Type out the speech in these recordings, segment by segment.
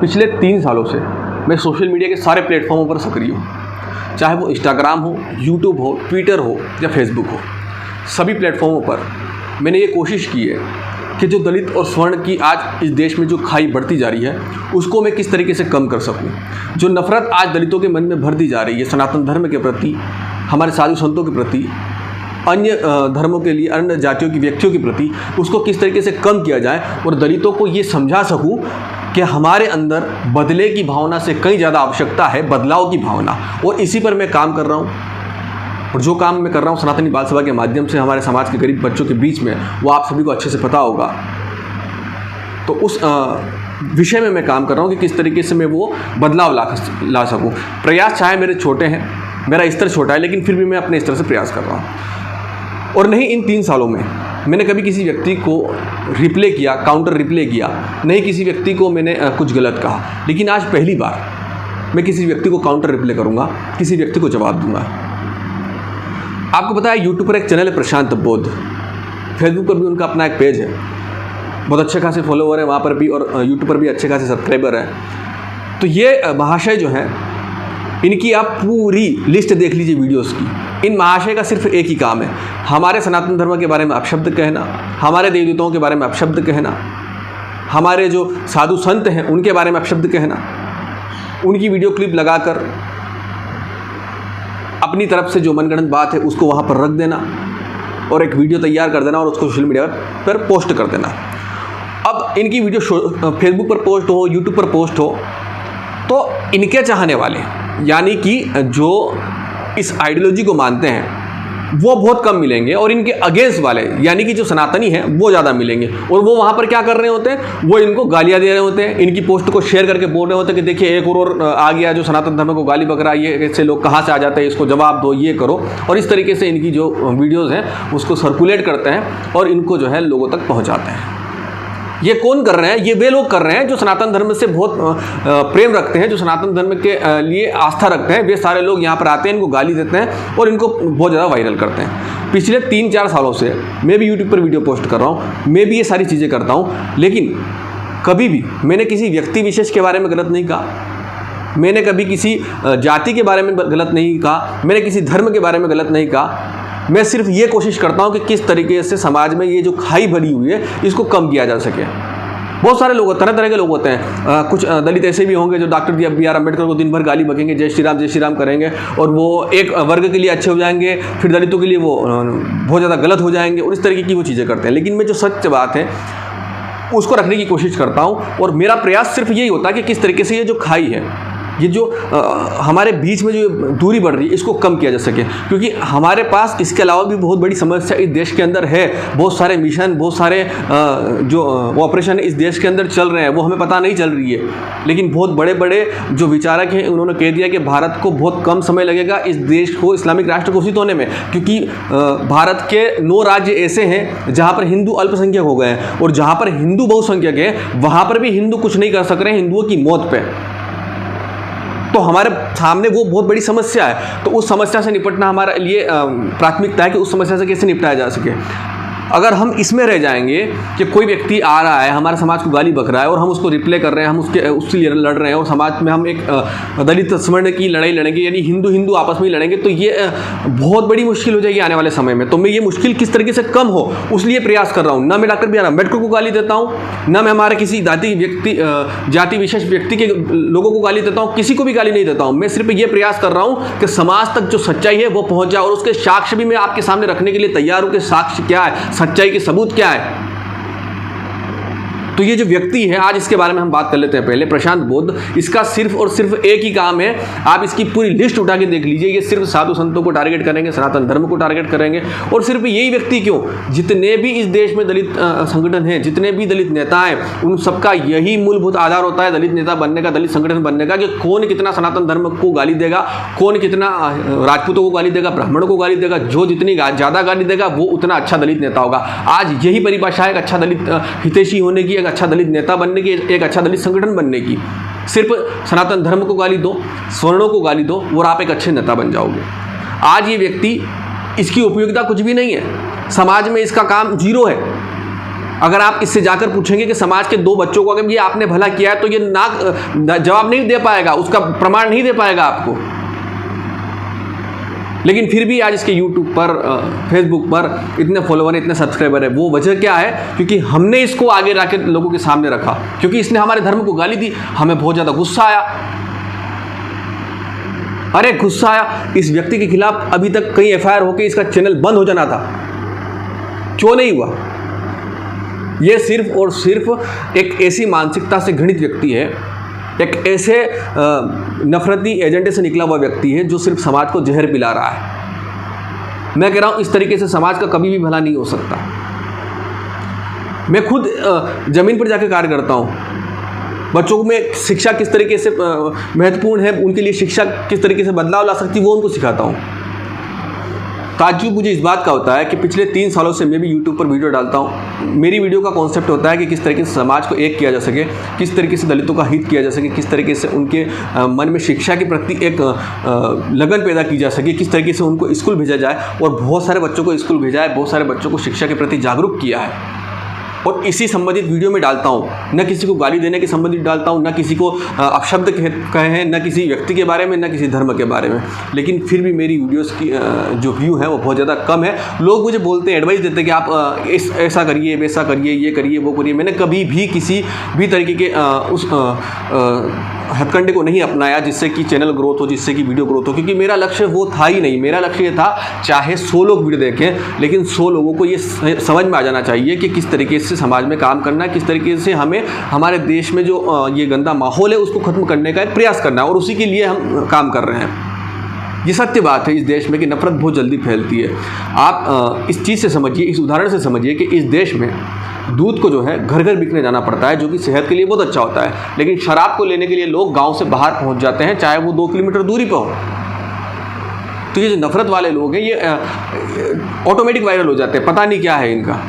पिछले 3 सालों से मैं सोशल मीडिया के सारे प्लेटफॉर्मों पर सक्रिय हूँ, चाहे वो इंस्टाग्राम हो, यूट्यूब हो, ट्विटर हो या फेसबुक हो। सभी प्लेटफॉर्मों पर मैंने ये कोशिश की है कि जो दलित और स्वर्ण की आज इस देश में जो खाई बढ़ती जा रही है उसको मैं किस तरीके से कम कर सकूं। जो नफ़रत आज दलितों के मन में भर दी जा रही है सनातन धर्म के प्रति, हमारे साधु संतों के प्रति, अन्य धर्मों के लिए, अन्य जातियों की व्यक्तियों के प्रति, उसको किस तरीके से कम किया जाए और दलितों को ये समझा सकूं कि हमारे अंदर बदले की भावना से कहीं ज़्यादा आवश्यकता है बदलाव की भावना। और इसी पर मैं काम कर रहा हूँ। और जो काम मैं कर रहा हूँ सनातनी बाल सभा के माध्यम से हमारे समाज के गरीब बच्चों के बीच में, वो आप सभी को अच्छे से पता होगा। तो उस विषय में मैं काम कर रहा हूँ कि किस तरीके से मैं वो बदलाव ला सकूँ। प्रयास चाहे मेरे छोटे हैं, मेरा स्तर छोटा है, लेकिन फिर भी मैं अपने स्तर से प्रयास कर रहा हूँ। और नहीं, इन 3 सालों में मैंने कभी किसी व्यक्ति को रिप्ले किया, काउंटर रिप्ले किया, नहीं किसी व्यक्ति को मैंने कुछ गलत कहा। लेकिन आज पहली बार मैं किसी व्यक्ति को काउंटर रिप्ले करूँगा, किसी व्यक्ति को जवाब दूंगा। आपको पता है यूट्यूब पर एक चैनल है प्रशांत बोध, फेसबुक पर भी उनका अपना एक पेज है, बहुत अच्छे खासे फॉलोवर है वहाँ पर भी, और यूट्यूब पर भी अच्छे खासे सब्सक्राइबर है। तो ये महाशय जो है, इनकी आप पूरी लिस्ट देख लीजिए वीडियोस की। इन महाशय का सिर्फ एक ही काम है, हमारे सनातन धर्म के बारे में अपशब्द कहना, हमारे देवी देवताओं के बारे में अपशब्द कहना, हमारे जो साधु संत हैं उनके बारे में अपशब्द कहना, उनकी वीडियो क्लिप लगाकर अपनी तरफ से जो मनगढ़ंत बात है उसको वहाँ पर रख देना और एक वीडियो तैयार कर देना और उसको सोशल मीडिया पर पोस्ट कर देना। अब इनकी वीडियो फेसबुक पर पोस्ट हो, यूट्यूब पर पोस्ट हो, तो इनके चाहने वाले, यानी कि जो इस आइडियोलॉजी को मानते हैं, वो बहुत कम मिलेंगे, और इनके अगेंस्ट वाले, यानी कि जो सनातनी हैं, वो ज़्यादा मिलेंगे। और वो वहाँ पर क्या कर रहे होते हैं, वो इनको गालियाँ दे रहे होते हैं, इनकी पोस्ट को शेयर करके बोल रहे होते हैं कि देखिए एक और आ गया जो सनातन धर्म को गाली बक रहा है, ये ऐसे लोग कहाँ से आ जाते हैं, इसको जवाब दो, ये करो। और इस तरीके से इनकी जो वीडियोज़ हैं उसको सर्कुलेट करते हैं और इनको जो है लोगों तक पहुँचाते हैं। ये कौन कर रहे हैं? ये वे लोग कर रहे हैं जो सनातन धर्म से बहुत प्रेम रखते हैं, जो सनातन धर्म के लिए आस्था रखते हैं। वे सारे लोग यहाँ पर आते हैं, इनको गाली देते हैं और इनको बहुत ज़्यादा वायरल करते हैं। पिछले 3-4 सालों से मैं भी यूट्यूब पर वीडियो पोस्ट कर रहा हूँ, मैं भी ये सारी चीज़ें करता हूँ, लेकिन कभी भी मैंने किसी व्यक्ति विशेष के बारे में गलत नहीं कहा, मैंने कभी किसी जाति के बारे में गलत नहीं कहा, मैंने किसी धर्म के बारे में गलत नहीं कहा। मैं सिर्फ ये कोशिश करता हूँ कि किस तरीके से समाज में ये जो खाई भरी हुई है इसको कम किया जा सके। बहुत सारे लोग, तरह तरह के लोग होते हैं। कुछ दलित ऐसे भी होंगे जो डॉक्टर BR अम्बेडकर को दिन भर गाली बकेंगे, जय श्री राम करेंगे, और वो एक वर्ग के लिए अच्छे हो जाएंगे, फिर दलितों के लिए वो बहुत ज़्यादा गलत हो जाएंगे, और इस तरीके की वो चीज़ें करते हैं। लेकिन मैं जो सच बात है उसको रखने की कोशिश करता हूँ, और मेरा प्रयास सिर्फ यही होता है कि किस तरीके से ये जो खाई है, ये जो हमारे बीच में जो दूरी बढ़ रही है, इसको कम किया जा सके। क्योंकि हमारे पास इसके अलावा भी बहुत बड़ी समस्या इस देश के अंदर है। बहुत सारे मिशन, बहुत सारे जो ऑपरेशन इस देश के अंदर चल रहे हैं, वो हमें पता नहीं चल रही है। लेकिन बहुत बड़े बड़े जो विचारक हैं उन्होंने कह दिया कि भारत को बहुत कम समय लगेगा इस देश को इस्लामिक राष्ट्र घोषित होने में, क्योंकि भारत के 9 राज्य ऐसे हैं जहाँ पर हिंदू अल्पसंख्यक हो गए हैं, और जहाँ पर हिंदू बहुसंख्यक है वहाँ पर भी हिंदू कुछ नहीं कर सक रहे हैं हिंदुओं की मौत पर। तो हमारे सामने वो बहुत बड़ी समस्या है। तो उस समस्या से निपटना हमारे लिए प्राथमिकता है कि उस समस्या से कैसे निपटाया जा सके। अगर हम इसमें रह जाएंगे कि कोई व्यक्ति आ रहा है, हमारे समाज को गाली बक रहा है, और हम उसको रिप्ले कर रहे हैं, हम उसके लिए लड़ रहे हैं, और समाज में हम एक दलित स्वर्ण की लड़ाई लड़ेंगे, यानी हिंदू आपस में ही लड़ेंगे, तो ये बहुत बड़ी मुश्किल हो जाएगी आने वाले समय में। तो मैं ये मुश्किल किस तरीके से कम हो उसलिए प्रयास कर रहा हूँ। ना मैं डॉक्टर BR अम्बेडकर को गाली देता हूँ, ना मैं हमारे किसी जाति विशेष व्यक्ति के लोगों को गाली देता हूँ, किसी को भी गाली नहीं देता हूँ। मैं सिर्फ ये प्रयास कर रहा हूँ कि समाज तक जो सच्चाई है वो पहुँच जाए, और उसके साक्ष्य भी मैं आपके सामने रखने के लिए तैयार हूँ कि साक्ष्य क्या है, सच्चाई के सबूत क्या है। तो ये जो व्यक्ति है, आज इसके बारे में हम बात कर लेते हैं। पहले प्रशांत बोध, इसका सिर्फ और सिर्फ एक ही काम है, आप इसकी पूरी लिस्ट उठा के देख लीजिए। ये सिर्फ साधु संतों को टारगेट करेंगे, सनातन धर्म को टारगेट करेंगे, और सिर्फ यही व्यक्ति क्यों, जितने भी इस देश में दलित संगठन हैं, जितने भी दलित नेता हैं, उन सबका यही मूलभूत आधार होता है दलित नेता बनने का, दलित संगठन बनने का, कि कौन कितना सनातन धर्म को गाली देगा, कौन कितना राजपूतों को गाली देगा, ब्राह्मणों को गाली देगा। जो जितनी ज़्यादा गाली देगा वो उतना अच्छा दलित नेता होगा। आज यही परिभाषा है एक अच्छा दलित हितैषी होने की, एक अच्छा दलित नेता बनने की, एक अच्छा दलित संगठन बनने की। सिर्फ सनातन धर्म को गाली दो, स्वर्णों को गाली दो, और आप एक अच्छे नेता बन जाओगे। आज ये व्यक्ति, इसकी उपयोगिता कुछ भी नहीं है, समाज में इसका काम जीरो है। अगर आप इससे जाकर पूछेंगे कि समाज के 2 बच्चों को अगर ये आपने भला किया है, तो ये जवाब नहीं दे पाएगा, उसका प्रमाण नहीं दे पाएगा आपको। लेकिन फिर भी आज इसके यूट्यूब पर, फेसबुक पर इतने फॉलोवर, इतने सब्सक्राइबर है। वो वजह क्या है? क्योंकि हमने इसको आगे रख के लोगों के सामने रखा, क्योंकि इसने हमारे धर्म को गाली दी। हमें बहुत ज़्यादा गुस्सा आया, अरे गुस्सा आया। इस व्यक्ति के खिलाफ अभी तक कई FIR होकर इसका चैनल बंद हो जाना था, क्यों नहीं हुआ? ये सिर्फ और सिर्फ एक ऐसी मानसिकता से घृणित व्यक्ति है, एक ऐसे नफरती एजेंडे से निकला हुआ व्यक्ति है जो सिर्फ समाज को जहर पिला रहा है। मैं कह रहा हूँ इस तरीके से समाज का कभी भी भला नहीं हो सकता। मैं खुद ज़मीन पर जाकर कार्य करता हूँ। बच्चों में शिक्षा किस तरीके से महत्वपूर्ण है, उनके लिए शिक्षा किस तरीके से बदलाव ला सकती है, वो उनको सिखाता हूँ। ताज्जुब मुझे इस बात का होता है कि पिछले 3 सालों से मैं भी यूट्यूब पर वीडियो डालता हूँ। मेरी वीडियो का कॉन्सेप्ट होता है कि किस तरीके से समाज को एक किया जा सके, किस तरीके से दलितों का हित किया जा सके, किस तरीके से उनके मन में शिक्षा के प्रति एक लगन पैदा की जा सके, किस तरीके से उनको स्कूल भेजा जाए। और बहुत सारे बच्चों को स्कूल भेजा है, बहुत सारे बच्चों को शिक्षा के प्रति जागरूक किया है, और इसी संबंधित वीडियो में डालता हूँ। न किसी को गाली देने के संबंधित डालता हूँ, न किसी को अपशब्द कहे हैं, न किसी व्यक्ति के बारे में, न किसी धर्म के बारे में। लेकिन फिर भी मेरी वीडियोस की जो व्यू है वो बहुत ज़्यादा कम है। लोग मुझे बोलते हैं, एडवाइस देते हैं कि आप ऐसा करिए, वैसा करिए, ये करिए, वो करिए। मैंने कभी भी किसी भी तरीके के उस हथकंडे को नहीं अपनाया जिससे कि चैनल ग्रोथ हो, जिससे कि वीडियो ग्रोथ हो, क्योंकि मेरा लक्ष्य वो था ही नहीं। मेरा लक्ष्य ये था, चाहे 100 लोग वीडियो देखें, लेकिन 100 लोगों को ये समझ में आ जाना चाहिए कि किस तरीके से समाज में काम करना है, किस तरीके से हमें हमारे देश में जो ये गंदा माहौल है उसको ख़त्म करने का एक प्रयास करना है, और उसी के लिए हम काम कर रहे हैं। ये सत्य बात है इस देश में कि नफरत बहुत जल्दी फैलती है। आप इस चीज़ से समझिए, इस उदाहरण से समझिए कि इस देश में दूध को जो है घर घर बिकने जाना पड़ता है, जो कि सेहत के लिए बहुत अच्छा होता है, लेकिन शराब को लेने के लिए लोग गांव से बाहर पहुंच जाते हैं, चाहे वो 2 किलोमीटर दूरी पर हो। तो ये जो नफरत वाले लोग हैं ये ऑटोमेटिक वायरल हो जाते हैं, पता नहीं क्या है इनका।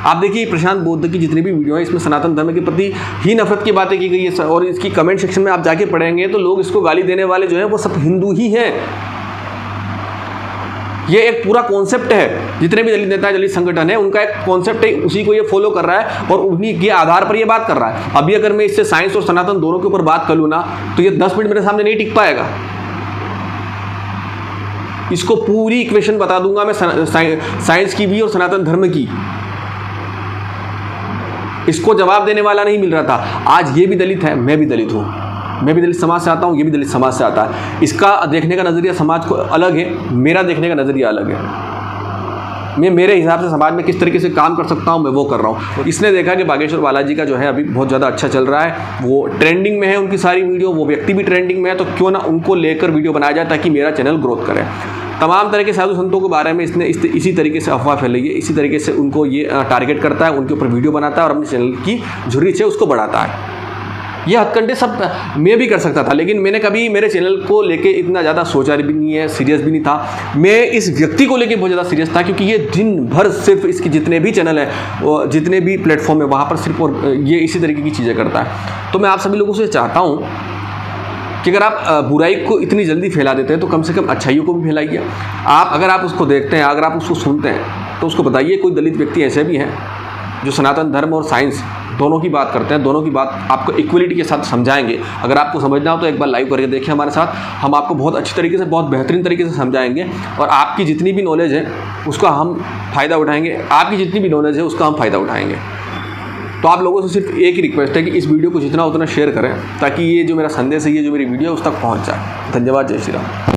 आप देखिए प्रशांत बौद्ध की जितनी भी वीडियो है, इसमें सनातन धर्म के प्रति ही नफरत की बातें की गई है, और इसकी कमेंट सेक्शन में आप जाके पढ़ेंगे तो लोग इसको गाली देने वाले जो हैं वो सब हिंदू ही हैं। ये एक पूरा कॉन्सेप्ट है, जितने भी दलित नेता, दलित संगठन है, उनका एक कॉन्सेप्ट है, उसी को ये फॉलो कर रहा है और उन्हीं के आधार पर ये बात कर रहा है। अभी अगर मैं इससे साइंस और सनातन दोनों के ऊपर बात कर लूँ ना, तो ये 10 मिनट मेरे सामने नहीं टिक पाएगा। इसको पूरी इक्वेशन बता दूंगा मैं, साइंस की भी और सनातन धर्म की। इसको जवाब देने वाला नहीं मिल रहा था। आज ये भी दलित है, मैं भी दलित हूँ, मैं भी दलित समाज से आता हूँ, ये भी दलित समाज से आता है। इसका देखने का नज़रिया समाज को अलग है, मेरा देखने का नज़रिया अलग है। मैं मेरे हिसाब से समाज में किस तरीके से काम कर सकता हूँ मैं वो कर रहा हूँ। इसने देखा कि बागेश्वर बालाजी का जो है अभी बहुत ज़्यादा अच्छा चल रहा है, वो ट्रेंडिंग में है, उनकी सारी वीडियो, वो व्यक्ति भी ट्रेंडिंग में है, तो क्यों ना उनको लेकर वीडियो बनाया जाए ताकि मेरा चैनल ग्रोथ करे। तमाम तरह के साधु संतों के बारे में इसने इसी तरीके से अफवाह फैलाई है, इसी तरीके से उनको ये टारगेट करता है, उनके ऊपर वीडियो बनाता है और अपने चैनल की जो रीच है उसको बढ़ाता है। ये हथकंडे सब मैं भी कर सकता था, लेकिन मैंने कभी मेरे चैनल को लेके इतना ज़्यादा सोचा भी नहीं है, सीरियस भी नहीं था। मैं इस व्यक्ति को लेके बहुत ज़्यादा सीरियस था, क्योंकि ये दिन भर सिर्फ इसकी जितने भी चैनल है, जितने भी प्लेटफॉर्म है, वहाँ पर सिर्फ और ये इसी तरीके की चीज़ें करता है। तो मैं आप सभी लोगों से चाहता हूँ कि अगर आप बुराई को इतनी जल्दी फैला देते हैं तो कम से कम अच्छाइयों को भी फैलाइए। अगर आप उसको देखते हैं, अगर आप उसको सुनते हैं, तो उसको बताइए कोई दलित व्यक्ति ऐसे भी हैं जो सनातन धर्म और साइंस दोनों की बात करते हैं, दोनों की बात आपको इक्वलिटी के साथ समझाएंगे। अगर आपको समझना हो तो एक बार लाइव करके देखिए हमारे साथ, हम आपको बहुत अच्छी तरीके से, बहुत बेहतरीन तरीके से समझाएंगे, और आपकी जितनी भी नॉलेज है उसका हम फ़ायदा उठाएंगे, आपकी जितनी भी नॉलेज है उसका हम फ़ायदा उठाएंगे। तो आप लोगों से सिर्फ एक ही रिक्वेस्ट है कि इस वीडियो को जितना उतना शेयर करें, ताकि ये जो मेरा संदेश है, ये जो मेरी वीडियो है उस तक पहुँच जाए। धन्यवाद। जय श्री राम।